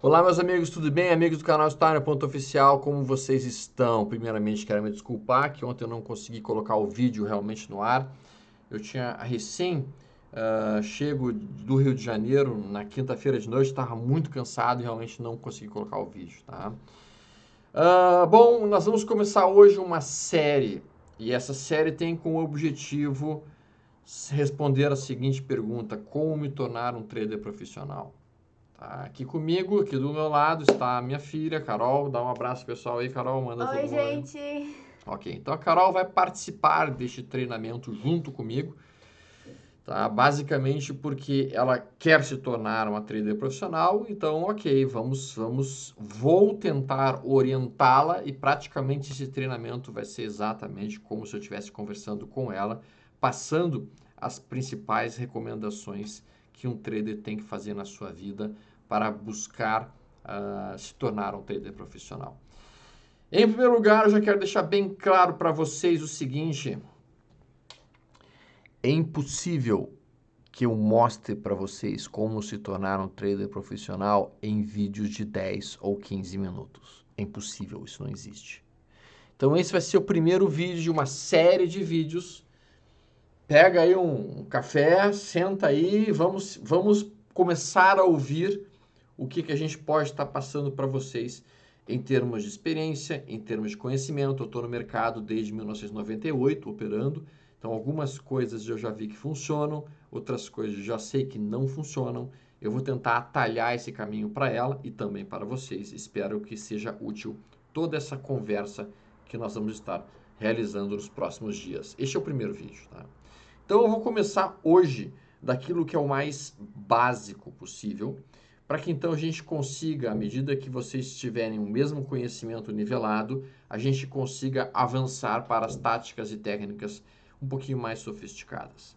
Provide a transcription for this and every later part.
Olá, meus amigos, tudo bem? Amigos do canal Steiner.oficial, como vocês estão? Primeiramente, quero me desculpar que ontem eu não consegui colocar o vídeo realmente no ar. Eu tinha chego do Rio de Janeiro na quinta-feira de noite, estava muito cansado e realmente não consegui colocar o vídeo, tá? Bom, nós vamos começar hoje uma série e essa série tem como objetivo responder a seguinte pergunta: como me tornar um trader profissional? Tá aqui comigo, aqui do meu lado, está a minha filha, Carol. Dá um abraço pessoal aí, Carol, manda todo Oi, mundo aí. gente! Ok, então a Carol vai participar deste treinamento junto comigo, tá? Basicamente porque ela quer se tornar uma trader profissional, então ok, vou tentar orientá-la e praticamente esse treinamento vai ser exatamente como se eu estivesse conversando com ela, passando as principais recomendações que um trader tem que fazer na sua vida para buscar se tornar um trader profissional. Em primeiro lugar, eu já quero deixar bem claro para vocês o seguinte: é impossível que eu mostre para vocês como se tornar um trader profissional em vídeos de 10 ou 15 minutos. É impossível, isso não existe. Então esse vai ser o primeiro vídeo de uma série de vídeos. Pega aí um café, senta aí, vamos começar a ouvir o que a gente pode estar passando para vocês em termos de experiência, em termos de conhecimento. Eu estou no mercado desde 1998 operando, então algumas coisas eu já vi que funcionam, outras coisas eu já sei que não funcionam. Eu vou tentar atalhar esse caminho para ela e também para vocês. Espero que seja útil toda essa conversa que nós vamos estar realizando nos próximos dias. Este é o primeiro vídeo, tá? Então eu vou começar hoje daquilo que é o mais básico possível, para que então a gente consiga, à medida que vocês tiverem o mesmo conhecimento nivelado, a gente consiga avançar para as táticas e técnicas um pouquinho mais sofisticadas.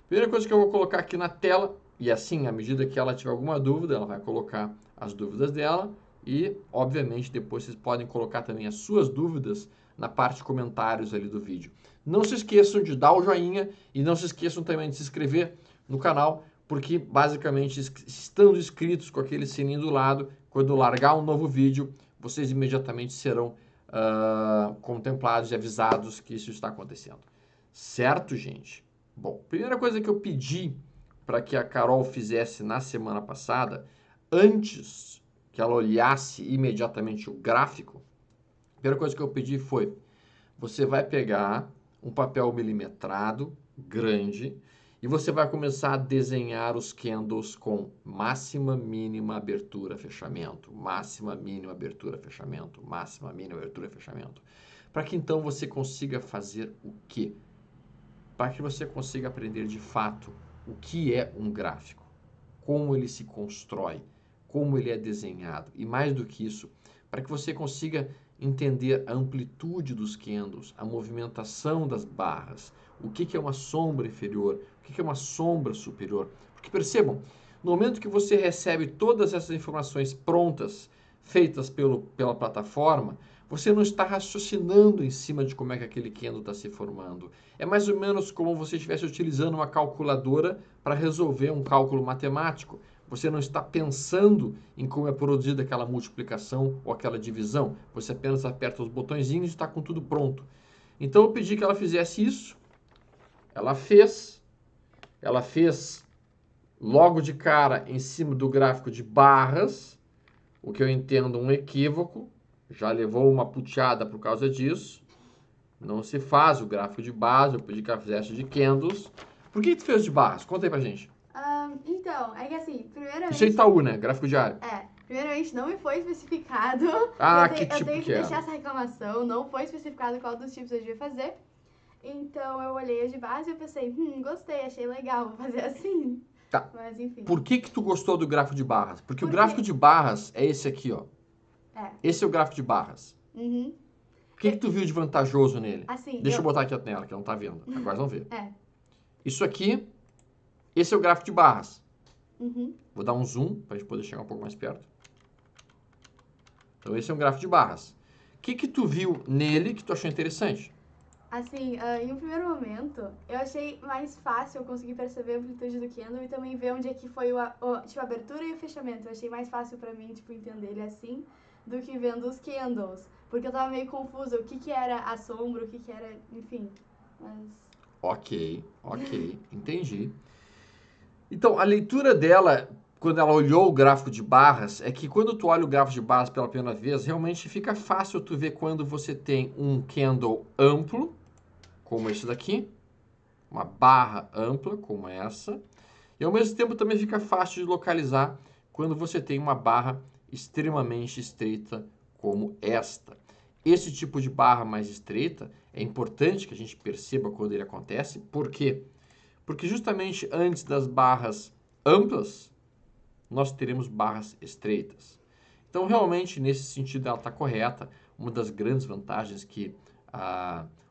Primeira coisa que eu vou colocar aqui na tela, e assim, à medida que ela tiver alguma dúvida, ela vai colocar as dúvidas dela e, obviamente, depois vocês podem colocar também as suas dúvidas na parte de comentários ali do vídeo. Não se esqueçam de dar o joinha e não se esqueçam também de se inscrever no canal, porque basicamente estando inscritos com aquele sininho do lado, quando eu largar um novo vídeo, vocês imediatamente serão contemplados e avisados que isso está acontecendo. Certo, gente? Bom, primeira coisa que eu pedi para que a Carol fizesse na semana passada, antes que ela olhasse imediatamente o gráfico, a primeira coisa que eu pedi foi: você vai pegar um papel milimetrado grande e você vai começar a desenhar os candles com máxima, mínima, abertura, fechamento, máxima, mínima, abertura, fechamento, máxima, mínima, abertura, fechamento. Para que então você consiga fazer o quê? Para que você consiga aprender de fato o que é um gráfico, como ele se constrói, como ele é desenhado e mais do que isso, para que você consiga entender a amplitude dos candles, a movimentação das barras, o que é uma sombra inferior, o que é uma sombra superior. Porque percebam, no momento que você recebe todas essas informações prontas, feitas pela plataforma, você não está raciocinando em cima de como é que aquele candle está se formando. É mais ou menos como você estivesse utilizando uma calculadora para resolver um cálculo matemático. Você não está pensando em como é produzida aquela multiplicação ou aquela divisão. Você apenas aperta os botõezinhos e está com tudo pronto. Então eu pedi que ela fizesse isso. Ela fez. Ela fez logo de cara em cima do gráfico de barras, o que eu entendo um equívoco. Já levou uma puteada por causa disso. Não se faz o gráfico de barras, eu pedi que ela fizesse de candles. Por que tu fez de barras? Conta aí pra gente. Então, é que assim, Isso é primeiramente. Itaú, né? Gráfico diário. Primeiramente não me foi especificado. Ah, que Eu tipo tenho que que é? deixar essa reclamação. Não foi especificado qual dos tipos eu devia fazer. Então eu olhei as de base e eu pensei, gostei, achei legal, vou fazer assim. Tá. Mas enfim. Por que tu gostou do gráfico de barras? Porque o gráfico Porque. de barras é esse aqui, ó. É. Esse é o gráfico de barras. Uhum. O que tu viu de vantajoso nele? Assim, Deixa eu botar aqui a tela, que não tá vendo. Agora vão ver. É. Isso aqui, esse é o gráfico de barras. Uhum. Vou dar um zoom pra gente poder chegar um pouco mais perto. Então esse é um gráfico de barras. O que tu viu nele que tu achou interessante? Assim, em um primeiro momento, eu achei mais fácil eu conseguir perceber a amplitude do candle e também ver onde é que foi tipo, a abertura e o fechamento. Eu achei mais fácil pra mim, tipo, entender ele assim, do que vendo os candles. Porque eu tava meio confusa, o que que era a sombra, o que que era, enfim. Mas... Ok, ok, entendi. Então, a leitura dela, quando ela olhou o gráfico de barras, é que quando tu olha o gráfico de barras pela primeira vez, realmente fica fácil tu ver quando você tem um candle amplo, como esse daqui, uma barra ampla, como essa, e ao mesmo tempo também fica fácil de localizar quando você tem uma barra extremamente estreita, como esta. Esse tipo de barra mais estreita é importante que a gente perceba quando ele acontece, por quê? Porque justamente antes das barras amplas, nós teremos barras estreitas. Então, realmente, nesse sentido, ela está correta. Uma das grandes vantagens que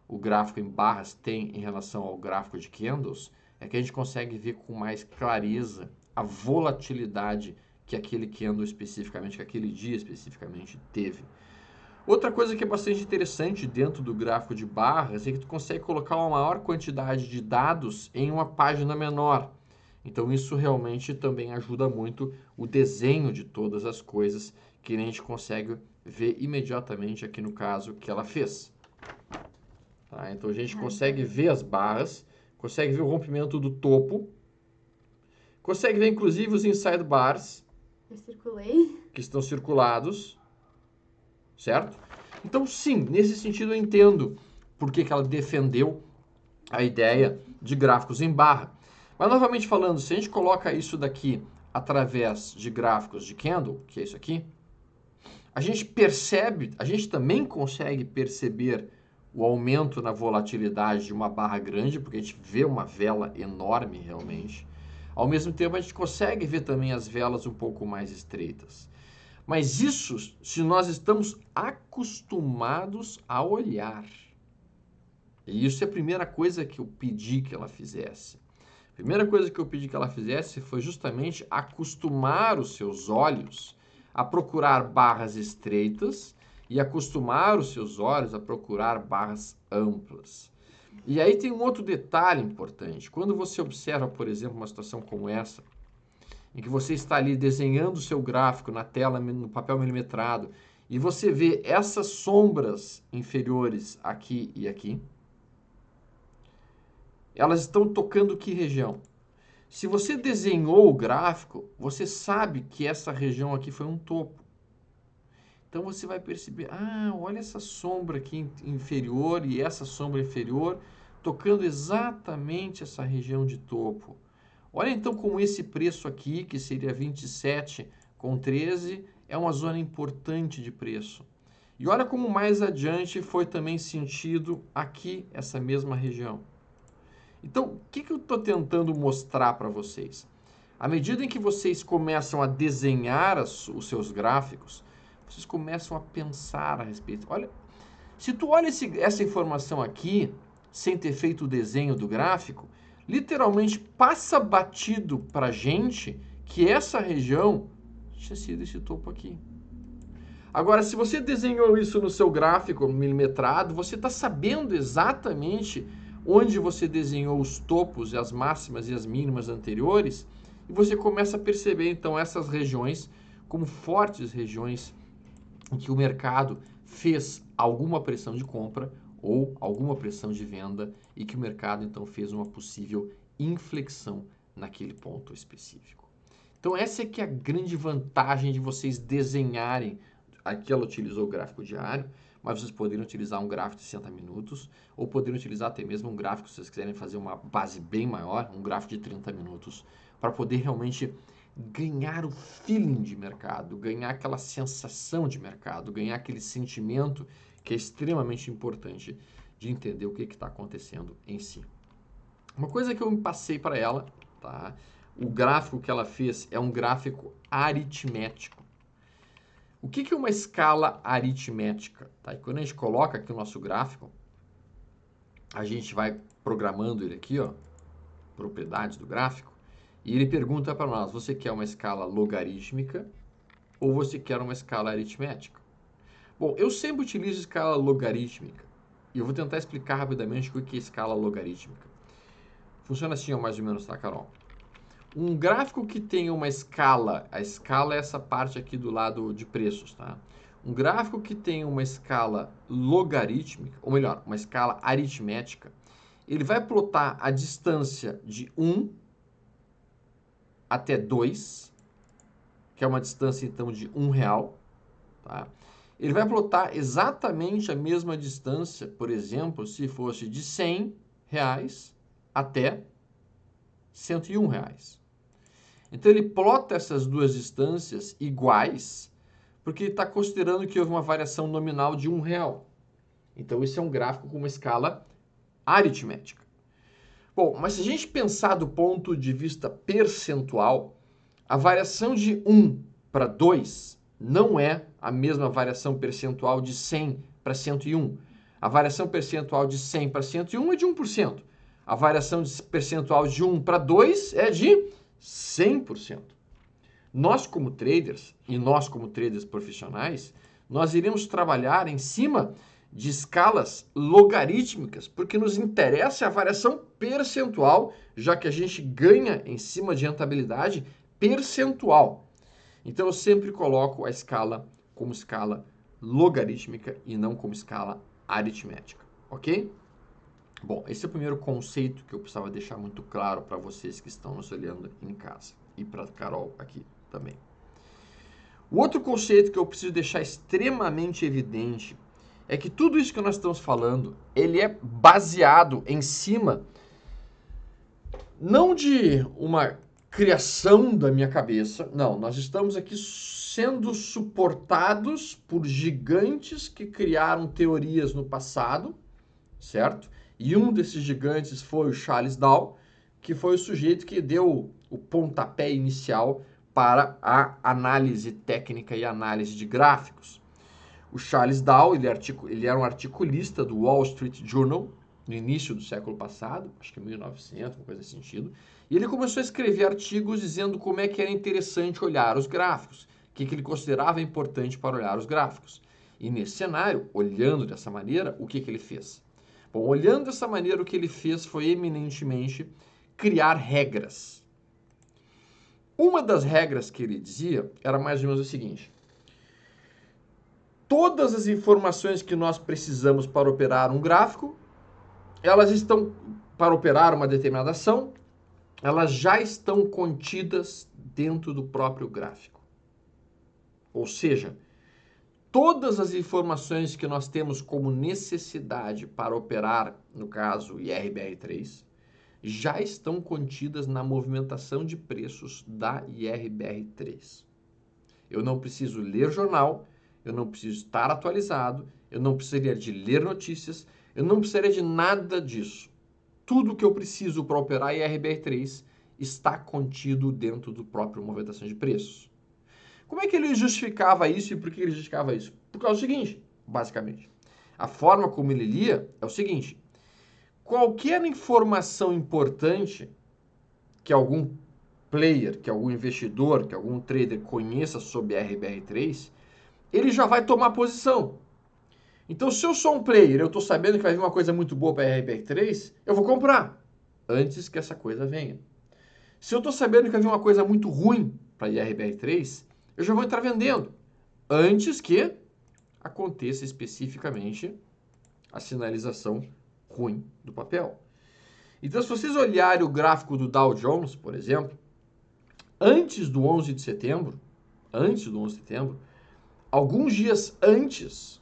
o gráfico em barras tem em relação ao gráfico de candles é que a gente consegue ver com mais clareza a volatilidade que aquele candle especificamente, que aquele dia especificamente teve. Outra coisa que é bastante interessante dentro do gráfico de barras é que tu consegue colocar uma maior quantidade de dados em uma página menor. Então isso realmente também ajuda muito o desenho de todas as coisas que a gente consegue ver imediatamente aqui no caso que ela fez. Tá? Então a gente consegue ver as barras, consegue ver o rompimento do topo, consegue ver inclusive os inside bars Eu circulei. que estão circulados, certo? Então, sim, nesse sentido eu entendo por que ela defendeu a ideia de gráficos em barra. Mas, novamente falando, se a gente coloca isso daqui através de gráficos de candle, que é isso aqui, a gente percebe, a gente também consegue perceber o aumento na volatilidade de uma barra grande, porque a gente vê uma vela enorme realmente. Ao mesmo tempo, a gente consegue ver também as velas um pouco mais estreitas. Mas isso se nós estamos acostumados a olhar. E isso é a primeira coisa que eu pedi que ela fizesse. A primeira coisa que eu pedi que ela fizesse foi justamente acostumar os seus olhos a procurar barras estreitas e acostumar os seus olhos a procurar barras amplas. E aí tem um outro detalhe importante. Quando você observa, por exemplo, uma situação como essa, em que você está ali desenhando o seu gráfico na tela, no papel milimetrado, e você vê essas sombras inferiores aqui e aqui, elas estão tocando que região? Se você desenhou o gráfico, você sabe que essa região aqui foi um topo. Então você vai perceber, olha essa sombra aqui inferior e essa sombra inferior tocando exatamente essa região de topo. Olha então como esse preço aqui, que seria 27,13, é uma zona importante de preço. E olha como mais adiante foi também sentido aqui essa mesma região. Então, o que eu estou tentando mostrar para vocês? À medida em que vocês começam a desenhar os seus gráficos, vocês começam a pensar a respeito. Olha, se tu olha essa informação aqui, sem ter feito o desenho do gráfico, literalmente passa batido para a gente que essa região tinha sido esse topo aqui. Agora, se você desenhou isso no seu gráfico milimetrado, você está sabendo exatamente onde você desenhou os topos, as máximas e as mínimas anteriores, e você começa a perceber então essas regiões como fortes regiões em que o mercado fez alguma pressão de compra ou alguma pressão de venda e que o mercado então fez uma possível inflexão naquele ponto específico. Então essa é que é a grande vantagem de vocês desenharem. Aqui ela utilizou o gráfico diário, mas vocês poderiam utilizar um gráfico de 60 minutos ou poderiam utilizar até mesmo um gráfico, se vocês quiserem fazer uma base bem maior, um gráfico de 30 minutos, para poder realmente ganhar o feeling de mercado, ganhar aquela sensação de mercado, ganhar aquele sentimento que é extremamente importante de entender o que está acontecendo em si. Uma coisa que eu me passei para ela, tá? O gráfico que ela fez é um gráfico aritmético. O que é uma escala aritmética? Tá? E quando a gente coloca aqui o nosso gráfico, a gente vai programando ele aqui, ó, propriedades do gráfico, e ele pergunta para nós, você quer uma escala logarítmica ou você quer uma escala aritmética? Bom, eu sempre utilizo escala logarítmica. E eu vou tentar explicar rapidamente o que é escala logarítmica. Funciona assim, ó, mais ou menos, tá, Carol? Um gráfico que tem uma escala, a escala é essa parte aqui do lado de preços, tá? Um gráfico que tem uma escala logarítmica, ou melhor, uma escala aritmética, ele vai plotar a distância de 1 até 2, que é uma distância, então, de R$1, tá? Ele vai plotar exatamente a mesma distância, por exemplo, se fosse de R$100 até R$101. Então, ele plota essas duas distâncias iguais, porque ele está considerando que houve uma variação nominal de R$1. Então, esse é um gráfico com uma escala aritmética. Bom, mas se a gente pensar do ponto de vista percentual, a variação de 1 para 2 não é a mesma variação percentual de 100 para 101. A variação percentual de 100 para 101 é de 1%. A variação percentual de 1 para 2 é de 100%. Nós como traders, e nós como traders profissionais, nós iremos trabalhar em cima de escalas logarítmicas, porque nos interessa a variação percentual, já que a gente ganha em cima de rentabilidade percentual. Então eu sempre coloco a escala como escala logarítmica e não como escala aritmética, ok? Bom, esse é o primeiro conceito que eu precisava deixar muito claro para vocês que estão nos olhando em casa e para a Carol aqui também. O outro conceito que eu preciso deixar extremamente evidente é que tudo isso que nós estamos falando, ele é baseado em cima não de uma criação da minha cabeça, não, nós estamos aqui sendo suportados por gigantes que criaram teorias no passado, certo? E um desses gigantes foi o Charles Dow, que foi o sujeito que deu o pontapé inicial para a análise técnica e análise de gráficos. O Charles Dow, ele era um articulista do Wall Street Journal no início do século passado, acho que 1900, uma coisa nesse sentido, e ele começou a escrever artigos dizendo como é que era interessante olhar os gráficos, o que ele considerava importante para olhar os gráficos. E nesse cenário, olhando dessa maneira, o que ele fez? Bom, olhando dessa maneira, o que ele fez foi eminentemente criar regras. Uma das regras que ele dizia era mais ou menos o seguinte: todas as informações que nós precisamos para operar um gráfico, elas estão, para operar uma determinada ação, elas já estão contidas dentro do próprio gráfico. Ou seja, todas as informações que nós temos como necessidade para operar, no caso IRBR3, já estão contidas na movimentação de preços da IRBR3. Eu não preciso ler jornal, eu não preciso estar atualizado, eu não precisaria de ler notícias, eu não precisaria de nada disso. Tudo que eu preciso para operar IRBR3 está contido dentro do próprio movimentação de preços. Como é que ele justificava isso e por que ele justificava isso? Por causa do seguinte, basicamente. A forma como ele lia é o seguinte: qualquer informação importante que algum player, que algum investidor, que algum trader conheça sobre RBR3, ele já vai tomar posição. Então, se eu sou um player, eu estou sabendo que vai vir uma coisa muito boa para a RBR3, eu vou comprar antes que essa coisa venha. Se eu estou sabendo que vai vir uma coisa muito ruim para a IRBR3, eu já vou entrar vendendo antes que aconteça especificamente a sinalização ruim do papel. Então, se vocês olharem o gráfico do Dow Jones, por exemplo, antes do 11 de setembro, alguns dias antes,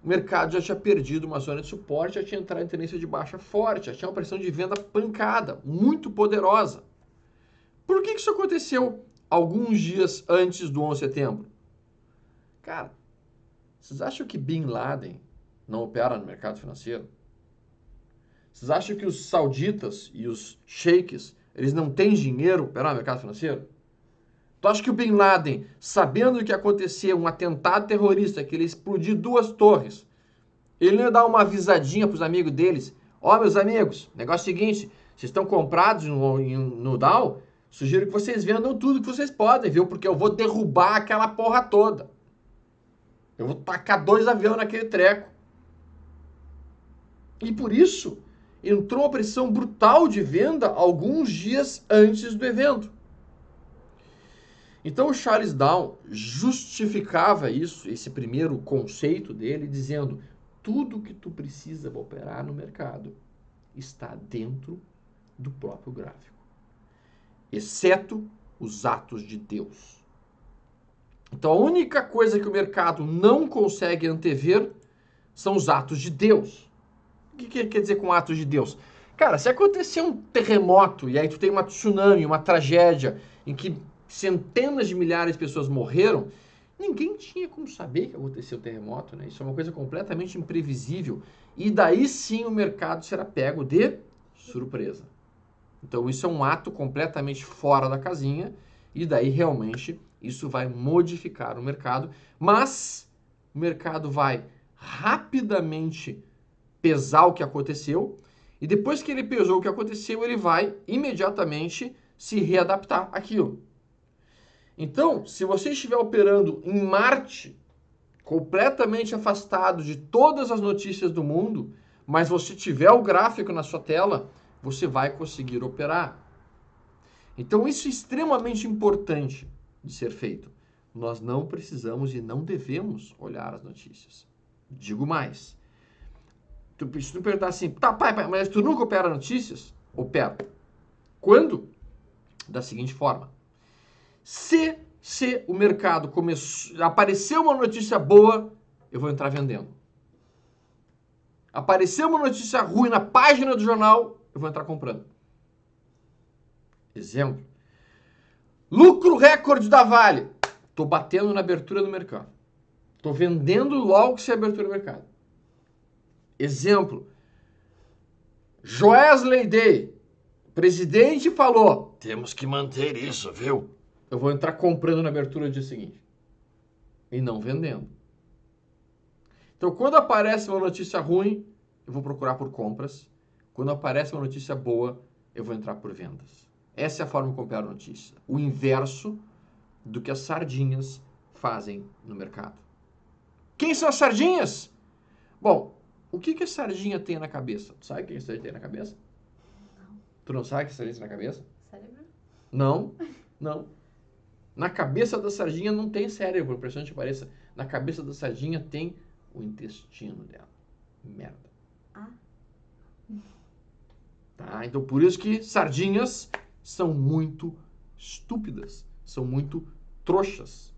o mercado já tinha perdido uma zona de suporte, já tinha entrado em tendência de baixa forte, já tinha uma pressão de venda pancada, muito poderosa. Por que isso aconteceu alguns dias antes do 11 de setembro? Cara, vocês acham que Bin Laden não opera no mercado financeiro? Vocês acham que os sauditas e os sheiks, eles não têm dinheiro para operar no mercado financeiro? Tu acha que o Bin Laden, sabendo que ia acontecer um atentado terrorista, que ele ia explodir 2 torres, ele não ia dar uma avisadinha para os amigos deles? Ó, meus amigos, negócio é o seguinte, vocês estão comprados no Dow, sugiro que vocês vendam tudo que vocês podem, viu? Porque eu vou derrubar aquela porra toda. Eu vou tacar 2 aviões naquele treco. E por isso, entrou uma pressão brutal de venda alguns dias antes do evento. Então o Charles Down justificava isso, esse primeiro conceito dele, dizendo: tudo que tu precisa para operar no mercado está dentro do próprio gráfico, exceto os atos de Deus. Então a única coisa que o mercado não consegue antever são os atos de Deus. O que quer dizer com atos de Deus? Cara, se acontecer um terremoto e aí tu tem uma tsunami, uma tragédia em que centenas de milhares de pessoas morreram, ninguém tinha como saber que aconteceu o terremoto, né? Isso é uma coisa completamente imprevisível. E daí sim o mercado será pego de surpresa. Então isso é um ato completamente fora da casinha e daí realmente isso vai modificar o mercado, mas o mercado vai rapidamente pesar o que aconteceu e depois que ele pesou o que aconteceu, ele vai imediatamente se readaptar àquilo. Então, se você estiver operando em Marte, completamente afastado de todas as notícias do mundo, mas você tiver o gráfico na sua tela, você vai conseguir operar. Então, isso é extremamente importante de ser feito. Nós não precisamos e não devemos olhar as notícias. Digo mais. Se tu perguntar assim, tá, pai, mas tu nunca opera notícias? Opera. Quando? Da seguinte forma. Se o mercado começou, apareceu uma notícia boa, eu vou entrar vendendo. Apareceu uma notícia ruim na página do jornal, eu vou entrar comprando. Exemplo. Lucro recorde da Vale. Estou batendo na abertura do mercado. Estou vendendo logo que se abertura do mercado. Exemplo. Joesley Day. O presidente falou, temos que manter isso, viu? Eu vou entrar comprando na abertura do dia seguinte. E não vendendo. Então, quando aparece uma notícia ruim, eu vou procurar por compras. Quando aparece uma notícia boa, eu vou entrar por vendas. Essa é a forma como opera a notícia. O inverso do que as sardinhas fazem no mercado. Quem são as sardinhas? Bom, o que a sardinha tem na cabeça? Tu sabe o que a sardinha tem na cabeça? Não. Tu não sabe o que a sardinha tem na cabeça? Cérebro? Não, não. Na cabeça da sardinha não tem cérebro, por impressionante que pareça. Na cabeça da sardinha tem o intestino dela. Merda. Ah. Tá? Então por isso que sardinhas são muito estúpidas, são muito trouxas.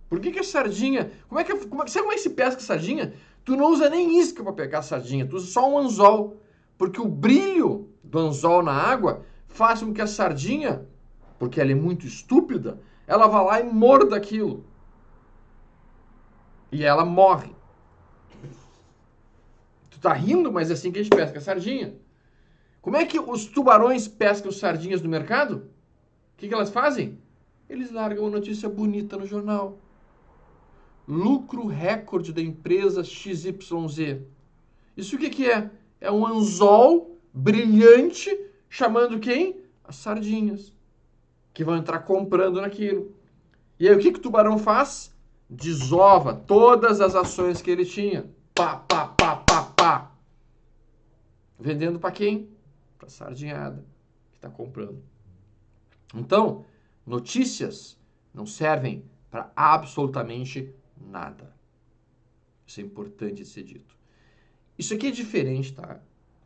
Por que a sardinha... sabe como é que se pesca sardinha? Tu não usa nem isca para pegar sardinha, tu usa só um anzol. Porque o brilho do anzol na água faz com que a sardinha, porque ela é muito estúpida, ela vá lá e morda aquilo. E ela morre. Tu tá rindo, mas é assim que a gente pesca a sardinha. Como é que os tubarões pescam sardinhas no mercado? O que elas fazem? Eles largam uma notícia bonita no jornal. Lucro recorde da empresa XYZ. Isso o que é? É um anzol brilhante chamando quem? As sardinhas. Que vão entrar comprando naquilo. E aí o que o tubarão faz? Desova todas as ações que ele tinha. Pá, pá, pá, pá, pá. Vendendo para quem? Para a sardinhada que está comprando. Então, notícias não servem para absolutamente nada. Isso é importante de ser dito. Isso aqui é diferente, tá?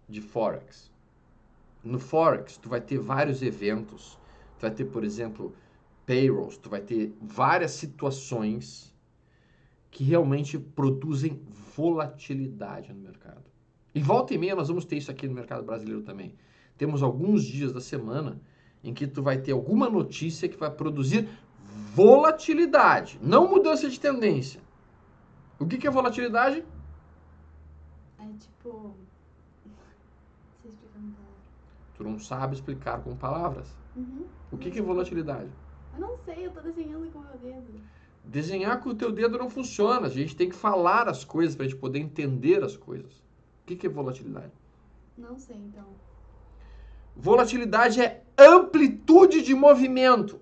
De Forex. No Forex, tu vai ter vários eventos. Tu vai ter, por exemplo, payrolls. Tu vai ter várias situações que realmente produzem volatilidade no mercado. E volta e meia nós vamos ter isso aqui no mercado brasileiro também. Temos alguns dias da semana em que tu vai ter alguma notícia que vai produzir volatilidade, não mudança de tendência. O que é volatilidade? É tipo... Você explica com palavras. Tu não sabe explicar com palavras. Uhum. O que é volatilidade? Eu não sei, eu tô desenhando com o meu dedo. Desenhar com o teu dedo não funciona. A gente tem que falar as coisas para a gente poder entender as coisas. O que é volatilidade? Não sei, então. Volatilidade é amplitude de movimento.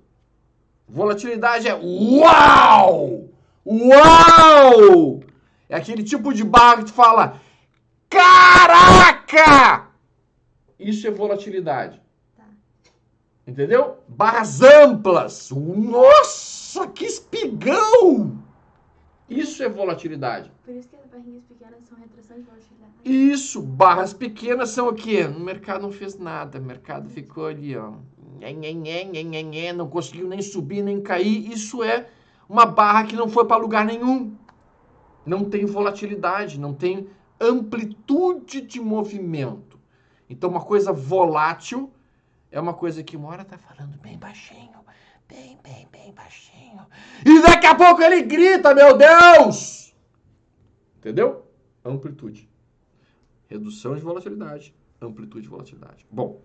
Volatilidade é uau! Uau! É aquele tipo de barra que tu fala, Caraca! Isso é volatilidade. Tá. Entendeu? Barras amplas. Nossa, que espigão! Isso é volatilidade. Por isso que as barrinhas pequenas são retração de volatilidade. Isso, barras pequenas são o quê? O mercado não fez nada, o mercado ficou ali, ó. Não conseguiu nem subir, nem cair. Isso é uma barra que não foi para lugar nenhum. Não tem volatilidade, não tem amplitude de movimento. Então, uma coisa volátil é uma coisa que uma hora tá falando bem baixinho, bem baixinho. E daqui a pouco ele grita, meu Deus! Entendeu? Amplitude. Redução de volatilidade, amplitude de volatilidade. Bom,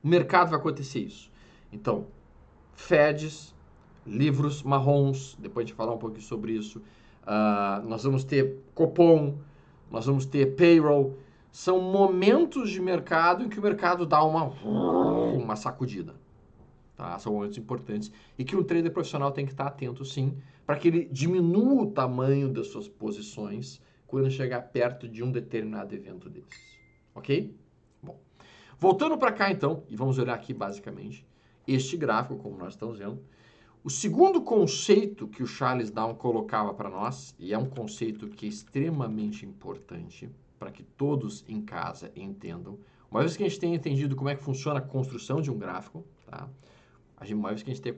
o mercado vai acontecer isso. Então, Feds, livros marrons, depois de falar um pouquinho sobre isso, nós vamos ter Copom, nós vamos ter payroll. São momentos de mercado em que o mercado dá uma sacudida. Tá? São momentos importantes e que um trader profissional tem que estar atento, sim, para que ele diminua o tamanho das suas posições quando chegar perto de um determinado evento desses. Ok? Bom, voltando para cá, então, e vamos olhar aqui, basicamente, este gráfico, como nós estamos vendo. O segundo conceito que o Charles Down colocava para nós, e é um conceito que é extremamente importante para que todos em casa entendam, uma vez que a gente tenha entendido como é que funciona a construção de um gráfico, tá? Uma vez que a gente tenha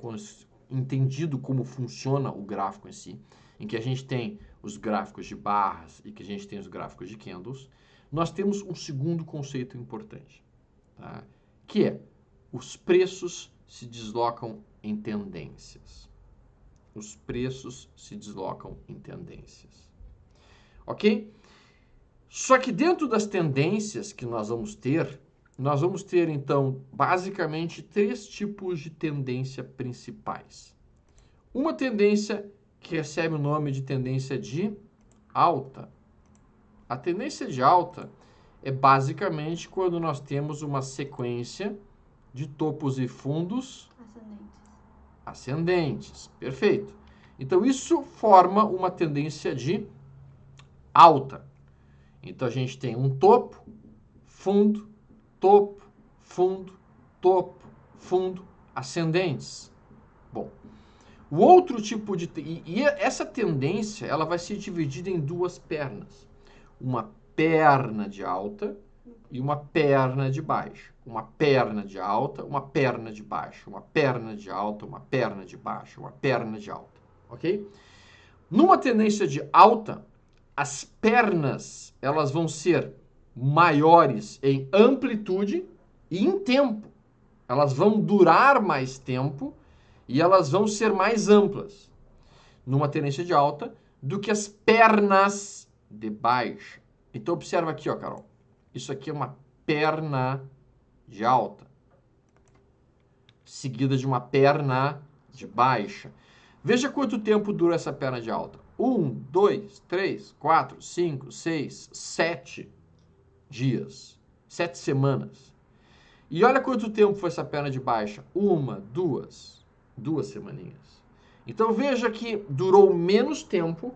entendido como funciona o gráfico em si, em que a gente tem os gráficos de barras e que a gente tem os gráficos de candles, nós temos um segundo conceito importante, tá? Que é os preços se deslocam em tendências. Os preços se deslocam em tendências. Ok? Só que dentro das tendências que nós vamos ter, então, basicamente, 3 tipos de tendência principais. Uma tendência que recebe o nome de tendência de alta. A tendência de alta é basicamente quando nós temos uma sequência de topos e fundos ascendentes. Perfeito. Então, isso forma uma tendência de alta. Então, a gente tem um topo, fundo, topo, fundo, topo, fundo, ascendentes. Bom, o outro tipo de... E essa tendência, ela vai ser dividida em 2 pernas. Uma perna de alta e uma perna de baixa. Uma perna de alta, uma perna de baixa. Uma perna de alta, uma perna de baixa. Uma perna de alta. Ok? Numa tendência de alta, as pernas, elas vão ser maiores em amplitude e em tempo. Elas vão durar mais tempo e elas vão ser mais amplas numa tendência de alta do que as pernas de baixa. Então, observa aqui, ó, Carol. Isso aqui é uma perna de alta, seguida de uma perna de baixa. Veja quanto tempo dura essa perna de alta. 1, 2, 3, 4, 5, 6, 7 dias. 7 semanas. E olha quanto tempo foi essa perna de baixa. 1, 2 semaninhas. Então veja que durou menos tempo.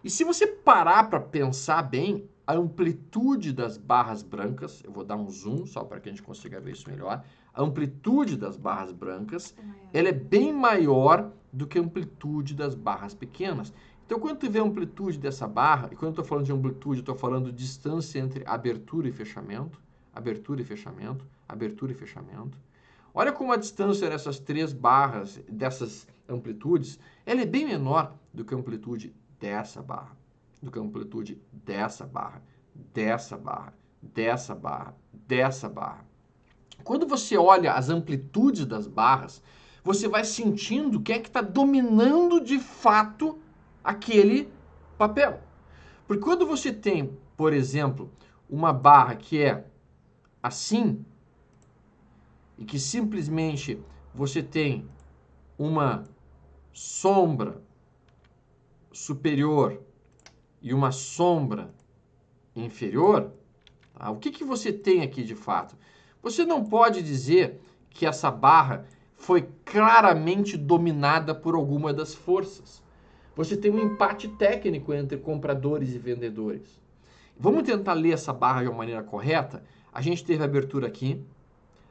E se você parar para pensar bem, a amplitude das barras brancas, eu vou dar um zoom só para que a gente consiga ver isso melhor. A amplitude das barras brancas, ela é bem maior do que a amplitude das barras pequenas. Então, quando tu vê a amplitude dessa barra, e quando eu estou falando de amplitude, eu estou falando de distância entre abertura e fechamento, abertura e fechamento, abertura e fechamento. Olha como a distância dessas 3 barras, dessas amplitudes, ela é bem menor do que a amplitude dessa barra, do que a amplitude dessa barra, dessa barra, dessa barra, dessa barra. Quando você olha as amplitudes das barras, você vai sentindo quem é que está dominando de fato aquele papel. Porque quando você tem, por exemplo, uma barra que é assim, e que simplesmente você tem uma sombra superior e uma sombra inferior, tá? O que você tem aqui de fato? Você não pode dizer que essa barra foi claramente dominada por alguma das forças. Você tem um empate técnico entre compradores e vendedores. Vamos tentar ler essa barra de uma maneira correta? A gente teve a abertura aqui,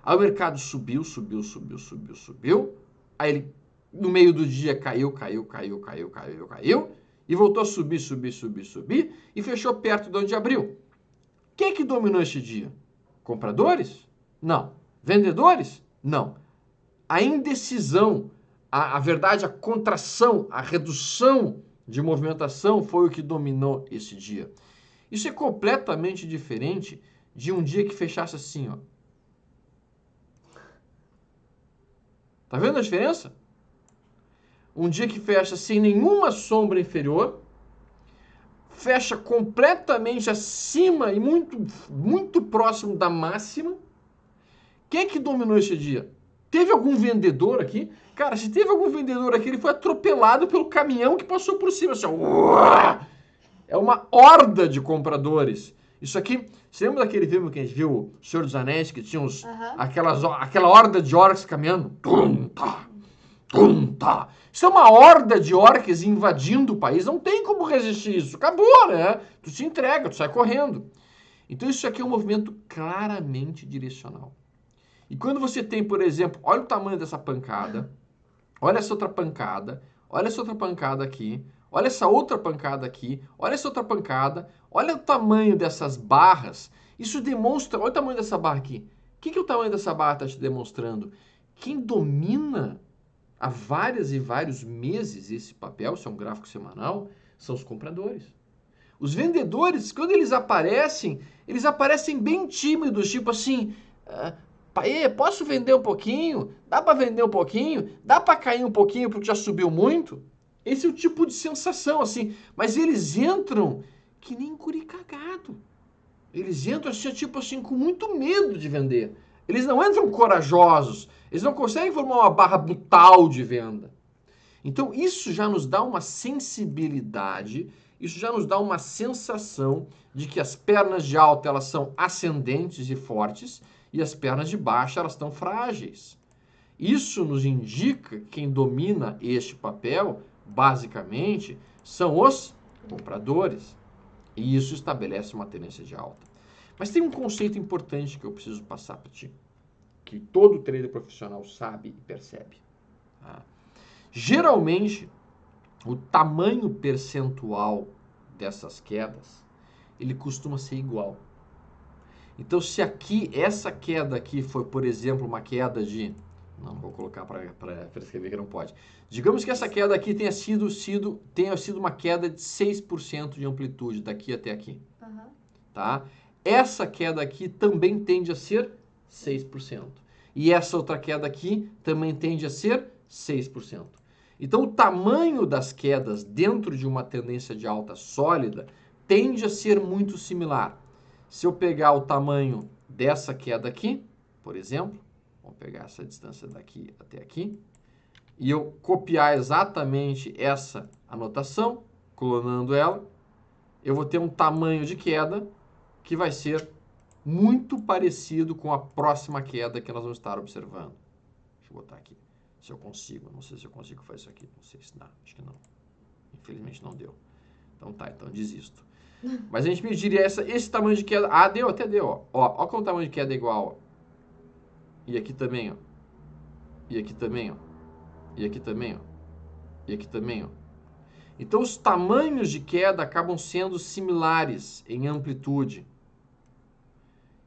aí o mercado subiu, subiu, subiu, subiu, subiu, aí ele, no meio do dia, caiu, caiu, caiu, caiu, caiu, caiu, e voltou a subir, subir, subir, subir, e fechou perto de onde abriu. Quem que dominou este dia? Compradores? Não. Vendedores? Não. A indecisão, a verdade, a contração, a redução de movimentação foi o que dominou esse dia. Isso é completamente diferente de um dia que fechasse assim, ó. Tá vendo a diferença? Um dia que fecha sem nenhuma sombra inferior, fecha completamente acima e muito próximo da máxima. Quem é que dominou esse dia? Teve algum vendedor aqui? Cara, se teve algum vendedor aqui, ele foi atropelado pelo caminhão que passou por cima. Assim, ó. É uma horda de compradores. Isso aqui, você lembra daquele filme que a gente viu, O Senhor dos Anéis, que tinha aquela horda de orcs caminhando? Tum, tá, tum, tá. Isso é uma horda de orcs invadindo o país. Não tem como resistir isso. Acabou, né? Tu se entrega, tu sai correndo. Então isso aqui é um movimento claramente direcional. E quando você tem, por exemplo, olha o tamanho dessa pancada, olha essa outra pancada, olha essa outra pancada aqui, olha essa outra pancada aqui, olha essa outra pancada, olha o tamanho dessas barras, isso demonstra, olha o tamanho dessa barra aqui. O que o tamanho dessa barra está te demonstrando? Quem domina há vários e vários meses esse papel, isso é um gráfico semanal, são os compradores. Os vendedores, quando eles aparecem bem tímidos, tipo assim... Pai, posso vender um pouquinho? Dá para vender um pouquinho? Dá para cair um pouquinho porque já subiu muito? Esse é o tipo de sensação, assim. Mas eles entram que nem guri cagado. Eles entram assim, tipo assim, com muito medo de vender. Eles não entram corajosos. Eles não conseguem formar uma barra brutal de venda. Então, isso já nos dá uma sensibilidade, isso já nos dá uma sensação de que as pernas de alta, elas são ascendentes e fortes, e as pernas de baixo, elas estão frágeis. Isso nos indica que quem domina este papel, basicamente, são os compradores. E isso estabelece uma tendência de alta. Mas tem um conceito importante que eu preciso passar para ti, que todo trader profissional sabe e percebe. Tá? Geralmente, o tamanho percentual dessas quedas, ele costuma ser igual. Então, se aqui, essa queda aqui foi, por exemplo, uma queda de... Não vou colocar para escrever que não pode. Digamos que essa queda aqui tenha sido uma queda de 6% de amplitude daqui até aqui. Uhum. Tá? Essa queda aqui também tende a ser 6%. E essa outra queda aqui também tende a ser 6%. Então, o tamanho das quedas dentro de uma tendência de alta sólida tende a ser muito similar. Se eu pegar o tamanho dessa queda aqui, por exemplo, vamos pegar essa distância daqui até aqui, e eu copiar exatamente essa anotação, clonando ela, eu vou ter um tamanho de queda que vai ser muito parecido com a próxima queda que nós vamos estar observando. Deixa eu botar aqui, se eu consigo. Não sei se eu consigo fazer isso aqui, não sei se dá, acho que não. Infelizmente não deu. Então tá, então desisto. Mas a gente mediria esse tamanho de queda. Ah, deu, até deu, ó. Ó como o tamanho de queda é igual, ó. E aqui também, ó. E aqui também, ó. E aqui também, ó. E aqui também, ó. Então, os tamanhos de queda acabam sendo similares em amplitude.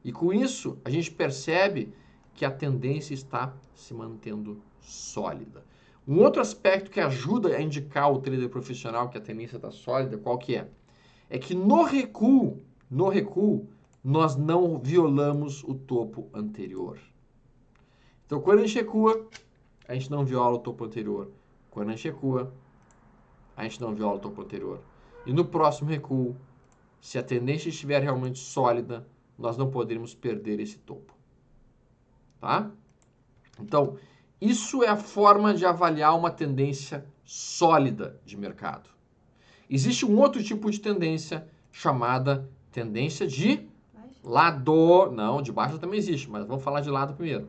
E com isso, a gente percebe que a tendência está se mantendo sólida. Um outro aspecto que ajuda a indicar ao trader profissional que a tendência está sólida, qual que é? É que no recuo, nós não violamos o topo anterior. Então, quando a gente recua, a gente não viola o topo anterior. Quando a gente recua, a gente não viola o topo anterior. E no próximo recuo, se a tendência estiver realmente sólida, nós não poderemos perder esse topo. Tá? Então, isso é a forma de avaliar uma tendência sólida de mercado. Existe um outro tipo de tendência chamada tendência de lado. Não, de baixo também existe, mas vamos falar de lado primeiro.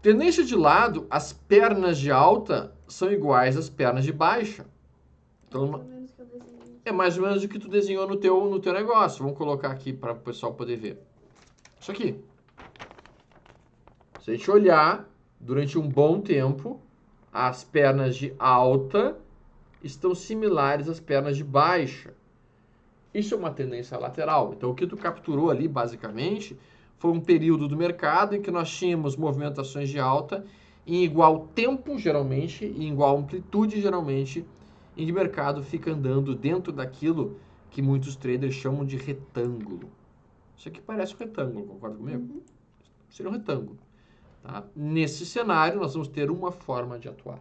Tendência de lado, as pernas de alta são iguais às pernas de baixa. Então, é mais ou menos o que tu desenhou no teu negócio. Vamos colocar aqui para o pessoal poder ver. Isso aqui. Se a gente olhar, durante um bom tempo, as pernas de alta estão similares às pernas de baixa. Isso é uma tendência lateral. Então, o que tu capturou ali, basicamente, foi um período do mercado em que nós tínhamos movimentações de alta em igual tempo, geralmente, e em igual amplitude, geralmente, em que o mercado fica andando dentro daquilo que muitos traders chamam de retângulo. Isso aqui parece um retângulo, concorda comigo? Uhum. Seria um retângulo. Tá? Nesse cenário, nós vamos ter uma forma de atuar.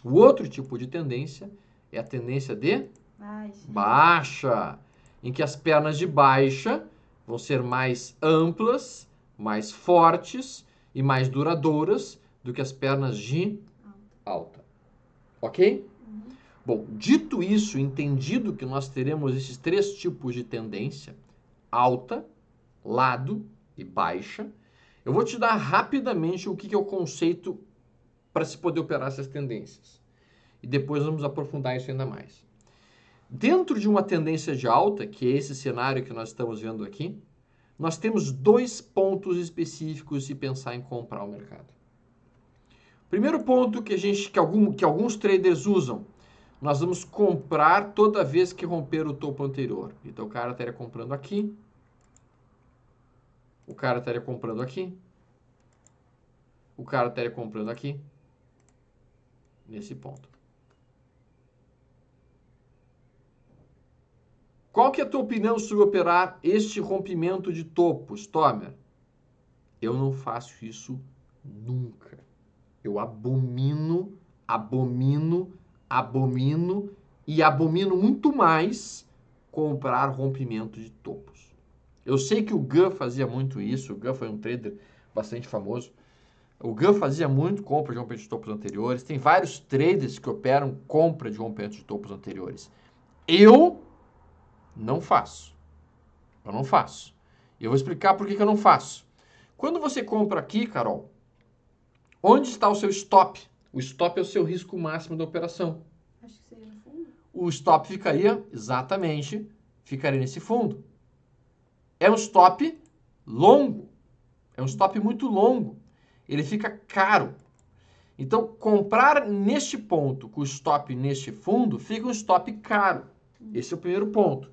O outro tipo de tendência é a tendência de baixa, em que as pernas de baixa vão ser mais amplas, mais fortes e mais duradouras do que as pernas de alta. Ok? Uhum. Bom, dito isso, entendido que nós teremos esses três tipos de tendência, alta, lado e baixa, eu vou te dar rapidamente o que é o conceito para se poder operar essas tendências. E depois vamos aprofundar isso ainda mais. Dentro de uma tendência de alta, que é esse cenário que nós estamos vendo aqui, nós temos dois pontos específicos de pensar em comprar o mercado. Primeiro ponto que alguns traders usam, nós vamos comprar toda vez que romper o topo anterior. Então o cara estaria comprando aqui, o cara estaria comprando aqui, o cara estaria comprando aqui, nesse ponto. Qual que é a tua opinião sobre operar este rompimento de topos, Tomer? Eu não faço isso nunca. Eu abomino e abomino muito mais comprar rompimento de topos. Eu sei que o Gun fazia muito isso, o Gun foi um trader bastante famoso. O Gun fazia muito compra de rompimento de topos anteriores. Tem vários traders que operam compra de rompimento de topos anteriores. Eu não faço. Eu não faço. E eu vou explicar por que eu não faço. Quando você compra aqui, Carol, onde está o seu stop? O stop é o seu risco máximo da operação. Acho que seria no fundo. O stop ficaria, exatamente, ficaria nesse fundo. É um stop longo. É um stop muito longo. Ele fica caro. Então, comprar neste ponto com o stop neste fundo, fica um stop caro. Esse é o primeiro ponto.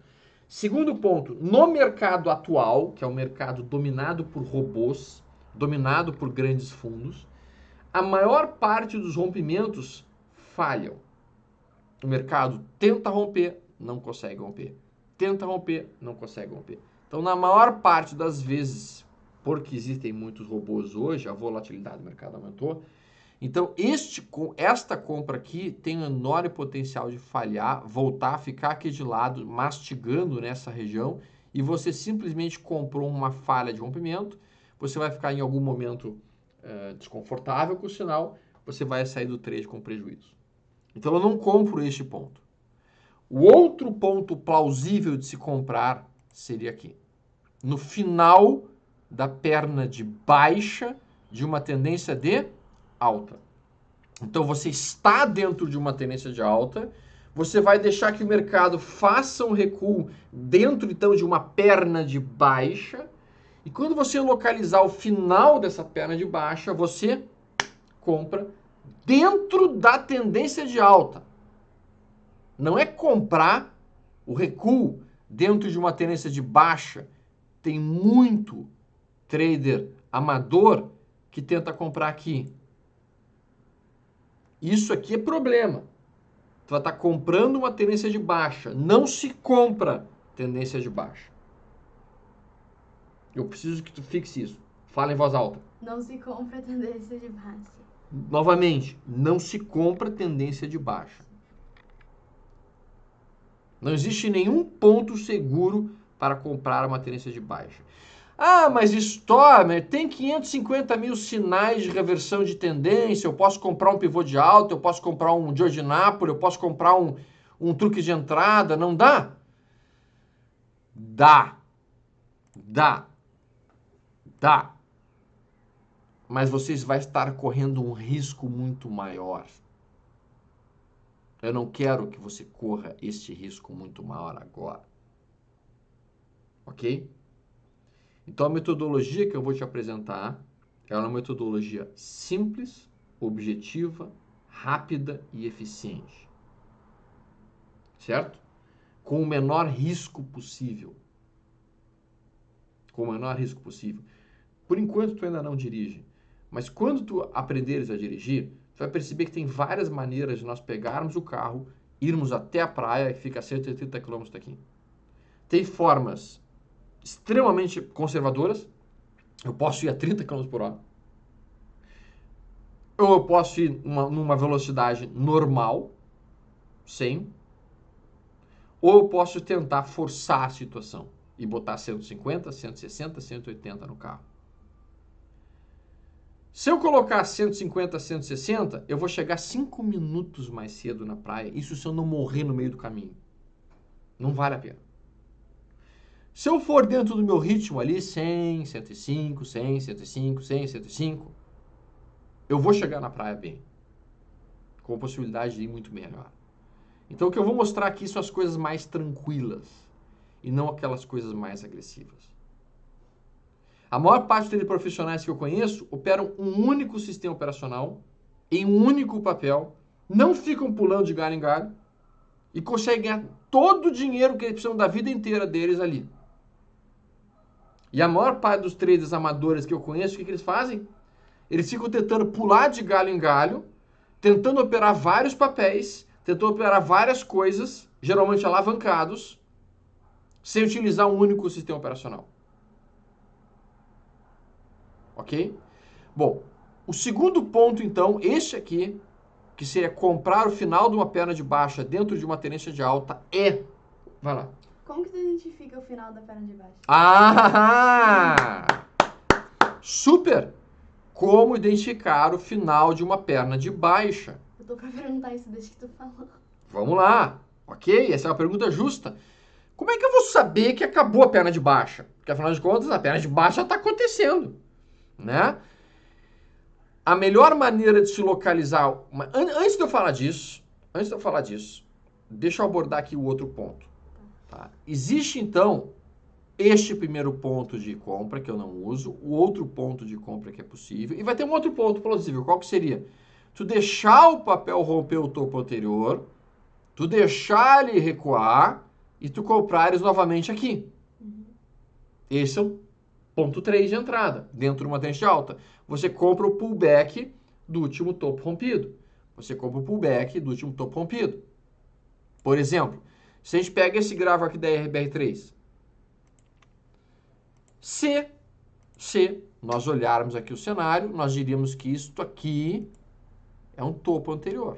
Segundo ponto, no mercado atual, que é um mercado dominado por robôs, dominado por grandes fundos, a maior parte dos rompimentos falham. O mercado tenta romper, não consegue romper. Tenta romper, não consegue romper. Então, na maior parte das vezes, porque existem muitos robôs hoje, a volatilidade do mercado aumentou. Então, esta compra aqui tem um enorme potencial de falhar, voltar a ficar aqui de lado, mastigando nessa região, e você simplesmente comprou uma falha de rompimento, você vai ficar em algum momento desconfortável com o sinal, você vai sair do trade com prejuízo. Então, eu não compro este ponto. O outro ponto plausível de se comprar seria aqui. No final da perna de baixa de uma tendência de alta. Então, você está dentro de uma tendência de alta, você vai deixar que o mercado faça um recuo dentro, então, de uma perna de baixa, e quando você localizar o final dessa perna de baixa, você compra dentro da tendência de alta. Não é comprar o recuo dentro de uma tendência de baixa. Tem muito trader amador que tenta comprar aqui. Isso aqui é problema. Tu vai estar comprando uma tendência de baixa. Não se compra tendência de baixa. Eu preciso que tu fixe isso. Fala em voz alta. Não se compra tendência de baixa. Novamente, não se compra tendência de baixa. Não existe nenhum ponto seguro para comprar uma tendência de baixa. Ah, mas Stormer tem 550 mil sinais de reversão de tendência, eu posso comprar um pivô de alta, eu posso comprar um George Napoli, eu posso comprar um truque de entrada, não dá? Dá. Mas vocês vão estar correndo um risco muito maior. Eu não quero que você corra este risco muito maior agora. Ok? Então, a metodologia que eu vou te apresentar é uma metodologia simples, objetiva, rápida e eficiente. Certo? Com o menor risco possível. Com o menor risco possível. Por enquanto, tu ainda não dirige. Mas quando tu aprenderes a dirigir, tu vai perceber que tem várias maneiras de nós pegarmos o carro, irmos até a praia, que fica a 180 km daqui. Tem formas extremamente conservadoras. Eu posso ir a 30 km por hora. Ou eu posso ir numa velocidade normal, 100. Ou eu posso tentar forçar a situação e botar 150, 160, 180 no carro. Se eu colocar 150, 160, eu vou chegar 5 minutos mais cedo na praia. Isso se eu não morrer no meio do caminho. Não vale a pena. Se eu for dentro do meu ritmo ali, 100, 105, 100, 105, 100, 105, eu vou chegar na praia bem. Com a possibilidade de ir muito melhor. Então o que eu vou mostrar aqui são as coisas mais tranquilas e não aquelas coisas mais agressivas. A maior parte dos profissionais que eu conheço operam um único sistema operacional, em um único papel, não ficam pulando de galho em galho e conseguem ganhar todo o dinheiro que eles precisam da vida inteira deles ali. E a maior parte dos traders amadores que eu conheço, o que eles fazem? Eles ficam tentando pular de galho em galho, tentando operar vários papéis, tentando operar várias coisas, geralmente alavancados, sem utilizar um único sistema operacional. Ok? Bom, o segundo ponto, então, este aqui, que seria comprar o final de uma perna de baixa dentro de uma tendência de alta, é... Vai lá. Como que tu identifica o final da perna de baixo? Ah! Super! Como identificar o final de uma perna de baixa? Eu tô pra perguntar isso desde que tu falou. Vamos lá. Ok? Essa é uma pergunta justa. Como é que eu vou saber que acabou a perna de baixa? Porque, afinal de contas, a perna de baixa está acontecendo, né? A melhor maneira de se localizar... Antes de eu falar disso, deixa eu abordar aqui o outro ponto. Tá? Existe, então, este primeiro ponto de compra que eu não uso, o outro ponto de compra que é possível, e vai ter um outro ponto plausível. Qual que seria? Tu deixar o papel romper o topo anterior, tu deixar ele recuar e tu comprares novamente aqui. Esse é o ponto 3 de entrada, dentro de uma tendência alta. Você compra o pullback do último topo rompido. Você compra o pullback do último topo rompido. Por exemplo, se a gente pega esse gráfico aqui da RBR3, se nós olharmos aqui o cenário, nós diríamos que isto aqui é um topo anterior.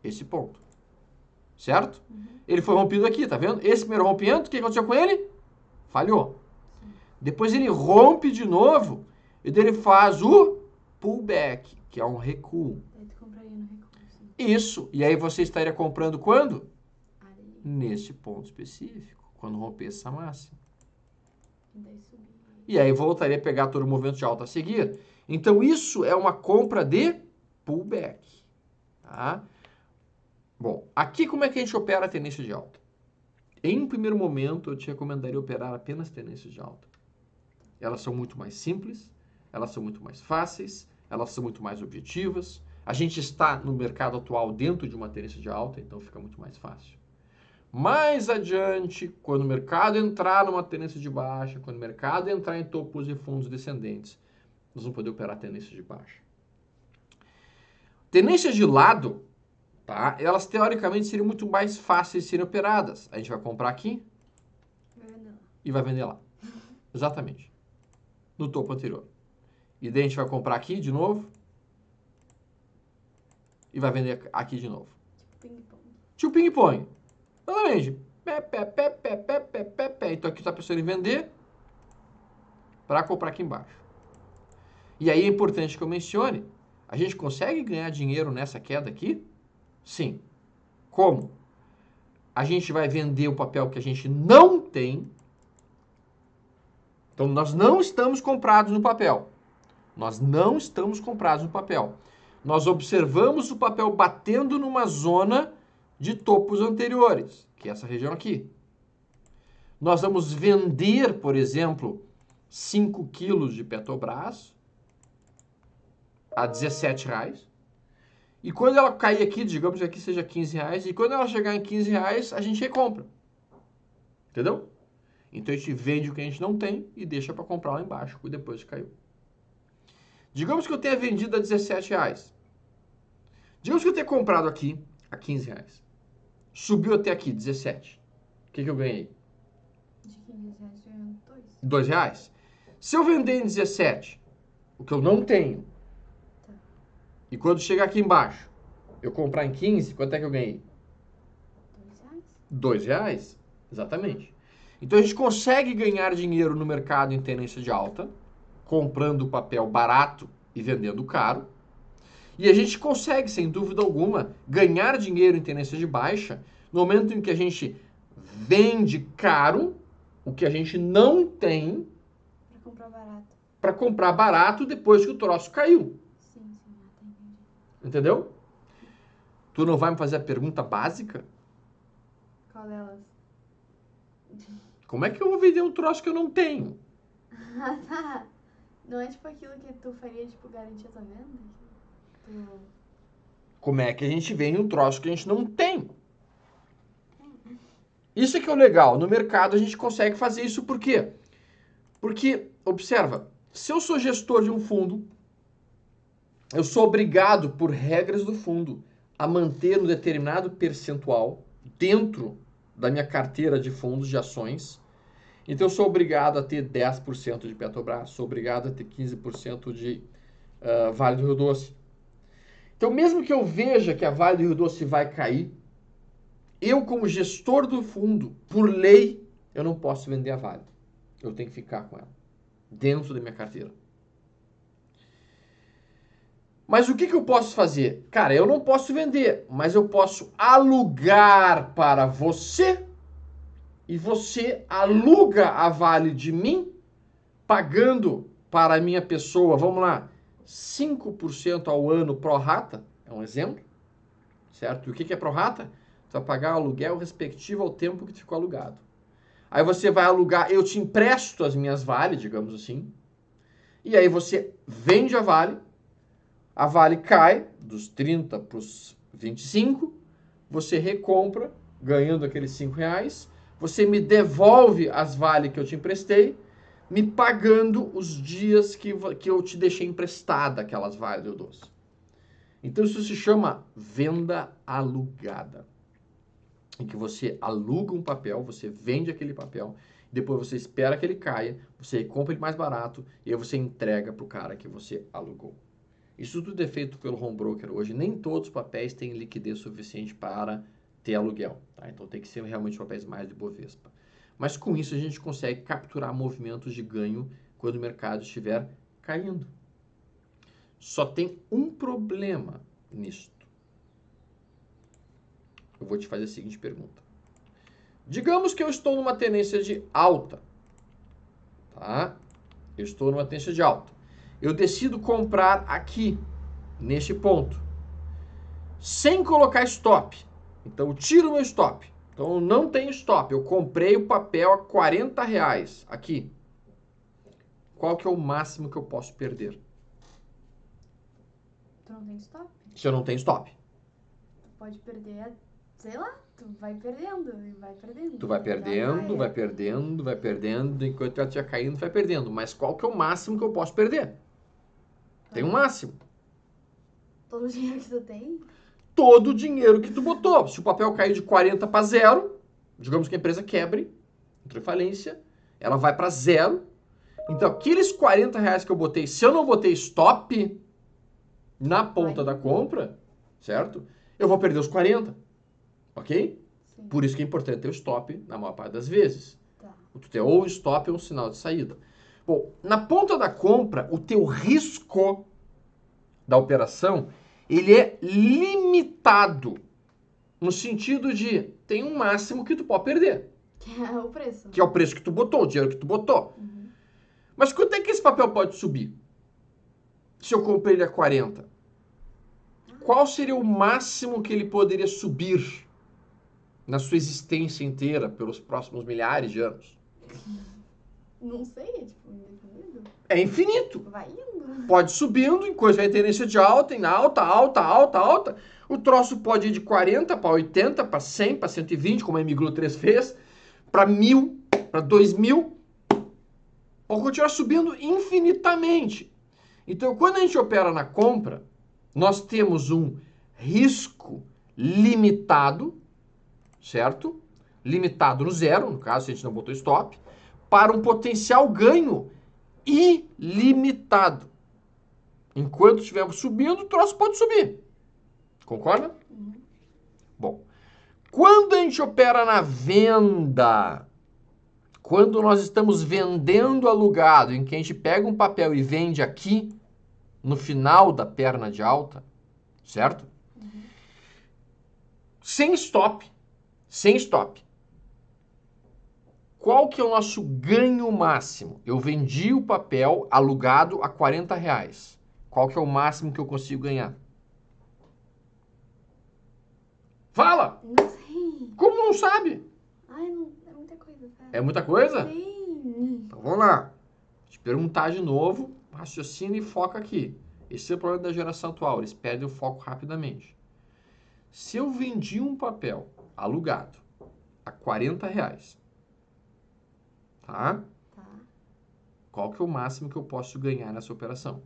Esse ponto. Certo? Ele foi rompido aqui, tá vendo? Esse primeiro rompimento, o que aconteceu com ele? Falhou. Depois ele rompe de novo e daí ele faz o pullback, que é um recuo. Aí tu compraria no recuo, sim. Isso. E aí você estaria comprando quando? Nesse ponto específico, quando romper essa máxima. E daí subir. E aí voltaria a pegar todo o movimento de alta a seguir. Então isso é uma compra de pullback. Tá? Bom, aqui como é que a gente opera a tendência de alta? Em um primeiro momento, eu te recomendaria operar apenas tendências de alta. Elas são muito mais simples, elas são muito mais fáceis, elas são muito mais objetivas. A gente está no mercado atual dentro de uma tendência de alta, então fica muito mais fácil. Mais adiante, quando o mercado entrar numa tendência de baixa, quando o mercado entrar em topos e fundos descendentes, nós vamos poder operar tendências de baixa. Tendências de lado, tá? Elas teoricamente seriam muito mais fáceis de serem operadas. A gente vai comprar aqui e vai vender lá. Exatamente. No topo anterior. E daí a gente vai comprar aqui de novo e vai vender aqui de novo. Tipo ping-pong. Exatamente. Então aqui está pensando em vender para comprar aqui embaixo. E aí é importante que eu mencione, a gente consegue ganhar dinheiro nessa queda aqui? Sim. Como? A gente vai vender o papel que a gente não tem. Então nós não estamos comprados no papel. Nós não estamos comprados no papel. Nós observamos o papel batendo numa zona de topos anteriores, que é essa região aqui. Nós vamos vender, por exemplo, 5 quilos de Petrobras a R$17. E quando ela cair aqui, digamos que aqui seja R$15, e quando ela chegar em R$15, a gente recompra. Entendeu? Então a gente vende o que a gente não tem e deixa para comprar lá embaixo, depois que caiu. Digamos que eu tenha vendido a R$17. Digamos que eu tenha comprado aqui a R$15. Subiu até aqui, 17. O que eu ganhei? De R$15 ganhando R$2. Se eu vender em 17, o que eu não tenho, e quando chegar aqui embaixo, eu comprar em 15, quanto é que eu ganhei? R$2. Exatamente. Então a gente consegue ganhar dinheiro no mercado em tendência de alta, comprando papel barato e vendendo caro. E a gente consegue, sem dúvida alguma, ganhar dinheiro em tendência de baixa no momento em que a gente vende caro o que a gente não tem para comprar barato depois que o troço caiu. Sim, entendi. Entendeu? Tu não vai me fazer a pergunta básica? Qual delas? Como é que eu vou vender um troço que eu não tenho? Ah, tá. Não é tipo aquilo que tu faria, tipo, garantir a tua venda? Como é que a gente vende um troço que a gente não tem? Isso é que é o legal. No mercado a gente consegue fazer isso por quê? Porque, observa, se eu sou gestor de um fundo, eu sou obrigado, por regras do fundo, a manter um determinado percentual dentro da minha carteira de fundos de ações. Então eu sou obrigado a ter 10% de Petrobras, sou obrigado a ter 15% de Vale do Rio Doce. Então, mesmo que eu veja que a Vale do Rio Doce vai cair, eu, como gestor do fundo, por lei, eu não posso vender a Vale. Eu tenho que ficar com ela, dentro da minha carteira. Mas o que eu posso fazer? Cara, eu não posso vender, mas eu posso alugar para você, e você aluga a Vale de mim, pagando para a minha pessoa, vamos lá, 5% ao ano pro rata, é um exemplo, certo? E o que é pro rata? Você vai pagar o aluguel respectivo ao tempo que ficou alugado. Aí você vai alugar, eu te empresto as minhas Vale, digamos assim, e aí você vende a Vale cai dos 30 para os 25, você recompra, ganhando aqueles R$5, você me devolve as Vale que eu te emprestei, me pagando os dias que eu te deixei emprestada aquelas Vale do Doce. Então isso se chama venda alugada. Em que você aluga um papel, você vende aquele papel, depois você espera que ele caia, você compra ele mais barato e aí você entrega para o cara que você alugou. Isso tudo é feito pelo home broker hoje. Nem todos os papéis têm liquidez suficiente para ter aluguel. Tá? Então tem que ser realmente papéis mais de Bovespa. Mas com isso a gente consegue capturar movimentos de ganho quando o mercado estiver caindo. Só tem um problema nisto. Eu vou te fazer a seguinte pergunta. Digamos que eu estou numa tendência de alta. Tá? Eu estou numa tendência de alta. Eu decido comprar aqui, neste ponto, sem colocar stop. Então eu tiro meu stop. Então eu não tenho stop. Eu comprei o papel a R$40 aqui. Qual que é o máximo que eu posso perder? Tu não tem stop? Se eu não tenho stop. Tu pode perder, sei lá, tu vai perdendo e vai perdendo. Tu vai perdendo, vai perdendo, vai perdendo, enquanto ela estiver caindo, vai perdendo. Mas qual que é o máximo que eu posso perder? Tem um máximo. Todo o dinheiro que tu tem? Todo o dinheiro que tu botou. Se o papel cair de 40 para 0, digamos que a empresa quebre, entra em falência, ela vai para 0. Então, aqueles R$40 que eu botei, se eu não botei stop na ponta da compra, certo? Eu vou perder os 40, ok? Sim. Por isso que é importante ter o stop na maior parte das vezes. Tá. Tu ter ou stop ou um sinal de saída. Bom, na ponta da compra, o teu risco da operação, ele é limitado. No sentido de, tem um máximo que tu pode perder. Que é o preço. Que é o preço que tu botou, o dinheiro que tu botou. Uhum. Mas quanto é que esse papel pode subir? Se eu comprei ele a 40? qual seria o máximo que ele poderia subir na sua existência inteira pelos próximos milhares de anos? Não sei, é tipo indefinido. É infinito. Vai indo. Pode subindo, enquanto vai tendência de alta, em alta, alta, alta, alta. O troço pode ir de 40 para 80, para 100, para 120, como a Emiglu 3 fez, para 1000, para 2000. Pode continuar subindo infinitamente. Então, quando a gente opera na compra, nós temos um risco limitado, certo? Limitado no zero, no caso, se a gente não botou stop, para um potencial ganho ilimitado. Enquanto estiver subindo, o troço pode subir. Concorda? Uhum. Bom, quando a gente opera na venda, quando nós estamos vendendo alugado, em que a gente pega um papel e vende aqui, no final da perna de alta, certo? Uhum. Sem stop. Sem stop. Qual que é o nosso ganho máximo? Eu vendi o papel alugado a R$40. Qual que é o máximo que eu consigo ganhar? Fala! Não sei. Como não sabe? Ai, não, é muita coisa, tá? É muita coisa? Sim. Então vamos lá. Vou te perguntar de novo, raciocina e foca aqui. Esse é o problema da geração atual, eles perdem o foco rapidamente. Se eu vendi um papel alugado a R$40, tá? Tá. Qual que é o máximo que eu posso ganhar nessa operação?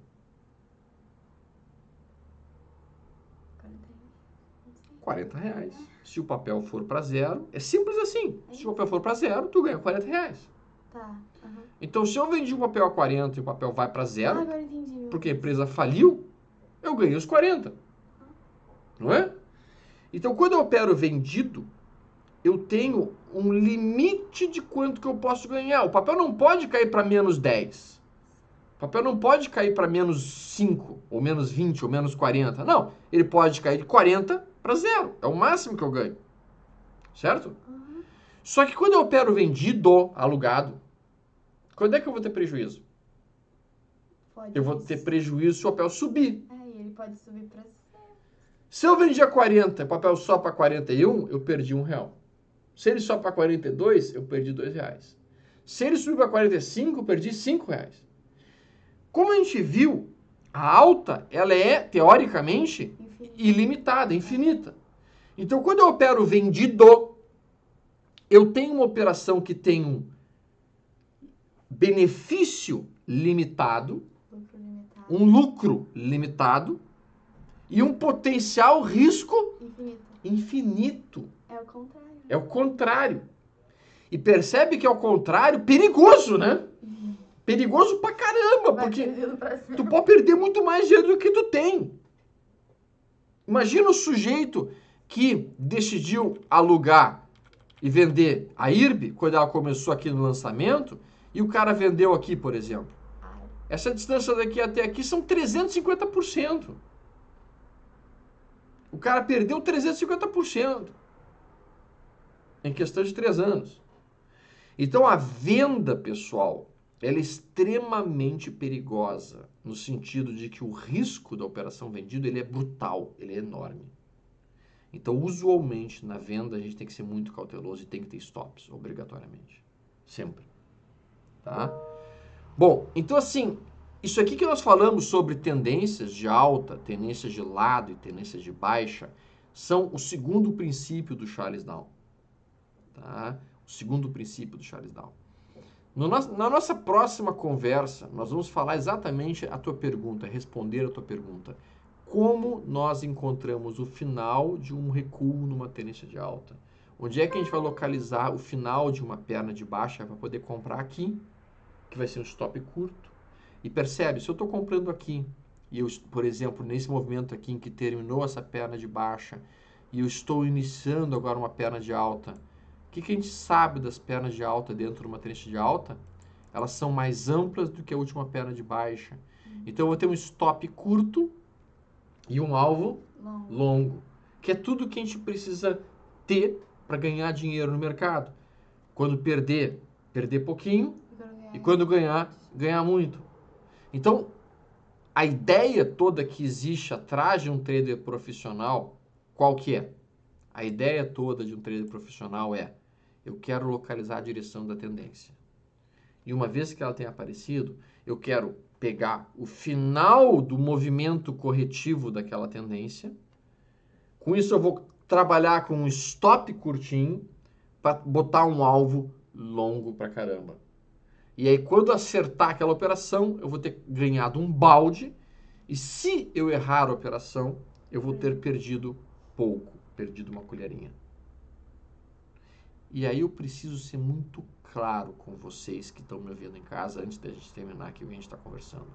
40. R$40. Se o papel for para zero, é simples assim. Se o papel for para zero, tu ganha R$40. Tá. Uhum. Então, se eu vendi um papel a 40 e o papel vai para zero, Agora entendi. porque a empresa faliu, eu ganhei os 40. Não é? Então, quando eu opero vendido, eu tenho um limite de quanto que eu posso ganhar. O papel não pode cair para menos 10. O papel não pode cair para menos 5, ou menos 20, ou menos 40. Não, ele pode cair de 40 para zero. É o máximo que eu ganho. Certo? Uhum. Só que quando eu opero vendido, alugado, quando é que eu vou ter prejuízo? Pode Eu vou ter prejuízo se o papel subir. É, e ele pode subir pra 100. Se eu vendi a 40, o papel só para 41, eu perdi R$1. Se ele só para 42, eu perdi R$2. Se ele subir para 45, eu perdi R$5. Como a gente viu, a alta, ela é, teoricamente, ilimitada, infinita. Então, quando eu opero vendido, eu tenho uma operação que tem um benefício limitado, Lucro limitado. um lucro limitado e um potencial risco Infinito. infinito. É o contrário. É o contrário. E percebe que é o contrário perigoso, né? Perigoso pra caramba, Vai porque perdendo pra cima. tu pode perder muito mais dinheiro do que tu tem. Imagina o sujeito que decidiu alugar e vender a IRB, quando ela começou aqui no lançamento, e o cara vendeu aqui, por exemplo. Ai. Essa distância daqui até aqui são 350%. O cara perdeu 350% em questão de 3 anos. Então a venda, pessoal, ela é extremamente perigosa, no sentido de que o risco da operação vendida ele é brutal, ele é enorme. Então, usualmente, na venda, a gente tem que ser muito cauteloso e tem que ter stops, obrigatoriamente. Sempre. Tá? Bom, então assim, isso aqui que nós falamos sobre tendências de alta, tendências de lado e tendências de baixa, são o segundo princípio do Charles Down. Tá? O segundo princípio do Charles Down. Na nossa próxima conversa, nós vamos falar exatamente a tua pergunta, responder a tua pergunta. Como nós encontramos o final de um recuo numa tendência de alta? Onde é que a gente vai localizar o final de uma perna de baixa para poder comprar aqui, que vai ser um stop curto? E percebe, se eu estou comprando aqui, e eu, por exemplo, nesse movimento aqui em que terminou essa perna de baixa, e eu estou iniciando agora uma perna de alta, o que a gente sabe das pernas de alta dentro de uma tendência de alta? Elas são mais amplas do que a última perna de baixa. Então, eu vou ter um stop curto e um alvo longo, que é tudo que a gente precisa ter para ganhar dinheiro no mercado. Quando perder pouquinho, e quando ganhar muito. Então, a ideia toda que existe atrás de um trader profissional, qual que é? A ideia toda de um trader profissional é: eu quero localizar a direção da tendência. E uma vez que ela tenha aparecido, eu quero pegar o final do movimento corretivo daquela tendência. Com isso eu vou trabalhar com um stop curtinho para botar um alvo longo pra caramba. E aí quando acertar aquela operação, eu vou ter ganhado um balde. E se eu errar a operação, eu vou ter perdido pouco, perdido uma colherinha. E aí eu preciso ser muito claro com vocês que estão me ouvindo em casa, antes da gente terminar aqui o que a gente está conversando.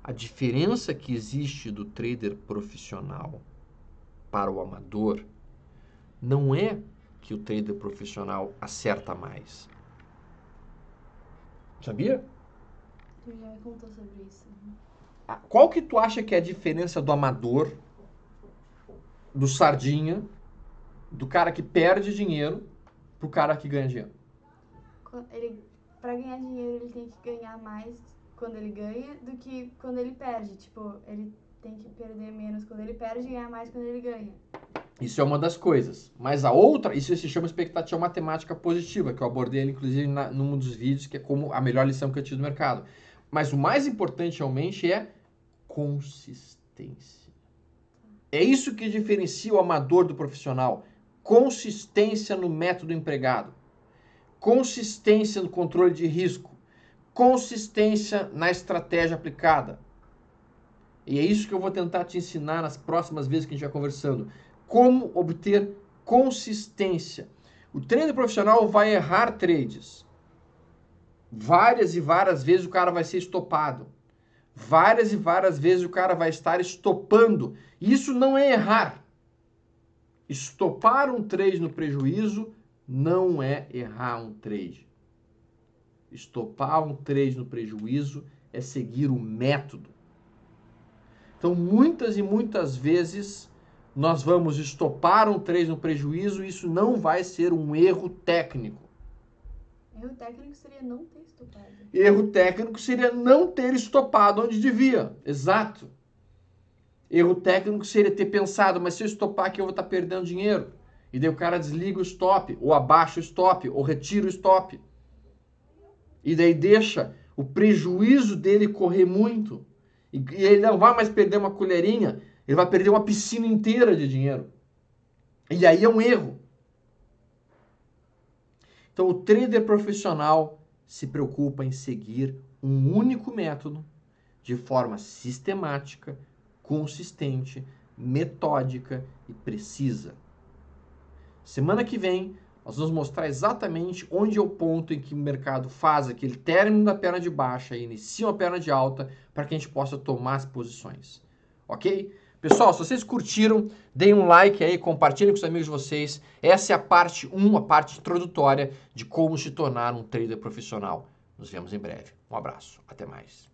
A diferença que existe do trader profissional para o amador não é que o trader profissional acerta mais. Sabia? Tu já me contou sobre isso. Qual que tu acha que é a diferença do amador, do sardinha, do cara que perde dinheiro pro cara que ganha dinheiro? Pra ganhar dinheiro, ele tem que ganhar mais quando ele ganha do que quando ele perde. Tipo, ele tem que perder menos quando ele perde e ganhar mais quando ele ganha. Isso é uma das coisas. Mas a outra, isso se chama expectativa matemática positiva, que eu abordei ele, inclusive, num dos vídeos, que é como a melhor lição que eu tive no mercado. Mas o mais importante, realmente, é consistência. É isso que diferencia o amador do profissional. Consistência no método empregado. Consistência no controle de risco. Consistência na estratégia aplicada. E é isso que eu vou tentar te ensinar nas próximas vezes que a gente vai conversando. Como obter consistência. O trader profissional vai errar trades. Várias e várias vezes o cara vai ser estopado. Várias e várias vezes o cara vai estar estopando. Isso não é errar. Estopar um trade no prejuízo não é errar um trade. Estopar um trade no prejuízo é seguir o método. Então, muitas e muitas vezes, nós vamos estopar um trade no prejuízo e isso não vai ser um erro técnico. Erro técnico seria não ter estopado. Erro técnico seria não ter estopado onde devia. Exato. Erro técnico seria ter pensado, mas se eu estopar aqui eu vou estar perdendo dinheiro. E daí o cara desliga o stop, ou abaixa o stop, ou retira o stop. E daí deixa o prejuízo dele correr muito. E ele não vai mais perder uma colherinha, ele vai perder uma piscina inteira de dinheiro. E aí é um erro. Então o trader profissional se preocupa em seguir um único método de forma sistemática, consistente, metódica e precisa. Semana que vem, nós vamos mostrar exatamente onde é o ponto em que o mercado faz aquele término da perna de baixa e inicia uma perna de alta para que a gente possa tomar as posições. Ok? Pessoal, se vocês curtiram, deem um like aí, compartilhem com os amigos de vocês. Essa é a parte 1, a parte introdutória de como se tornar um trader profissional. Nos vemos em breve. Um abraço. Até mais.